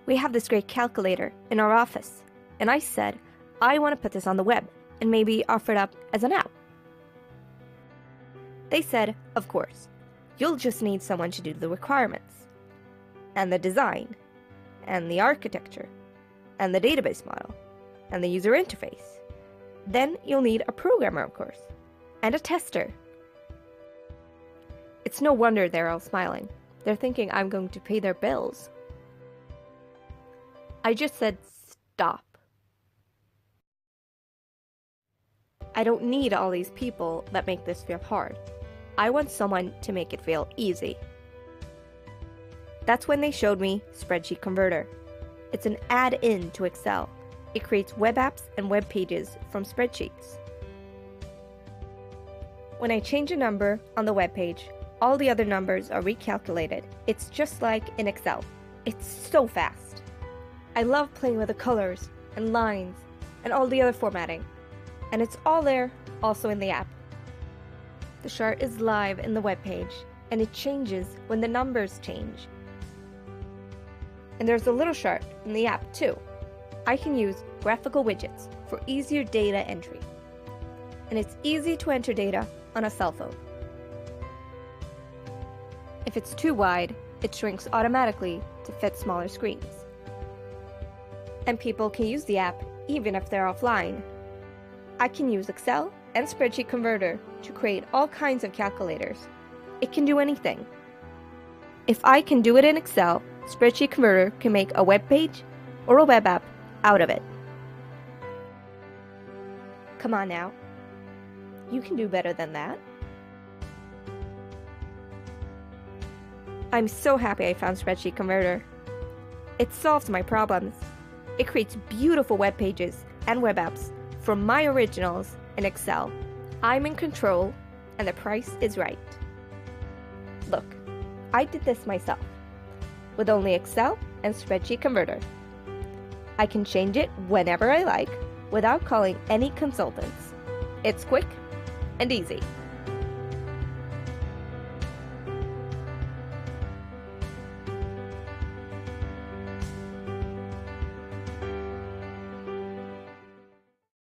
We have this great calculator in our office, and I said, I want to put this on the web and maybe offer it up as an app. They said, of course, you'll just need someone to do the requirements, and the design, and the architecture, and the database model, and the user interface. Then you'll need a programmer, of course, and a tester. It's no wonder they're all smiling. They're thinking I'm going to pay their bills. I just said, stop. I don't need all these people that make this feel hard. I want someone to make it feel easy. That's when they showed me SpreadsheetConverter. It's an add-in to Excel. It creates web apps and web pages from spreadsheets. When I change a number on the web page, all the other numbers are recalculated. It's just like in Excel. It's so fast. I love playing with the colors and lines and all the other formatting. And it's all there, also in the app. The chart is live in the web page, and it changes when the numbers change. And there's a little chart in the app too. I can use graphical widgets for easier data entry. And it's easy to enter data on a cell phone. If it's too wide, it shrinks automatically to fit smaller screens. And people can use the app even if they're offline. I can use Excel and SpreadsheetConverter to create all kinds of calculators. It can do anything. If I can do it in Excel, SpreadsheetConverter can make a web page or a web app out of it. Come on now. You can do better than that. I'm so happy I found SpreadsheetConverter. It solves my problems. It creates beautiful web pages and web apps from my originals in Excel. I'm in control, and the price is right. Look, I did this myself, with only Excel and SpreadsheetConverter. I can change it whenever I like, without calling any consultants. It's quick and easy.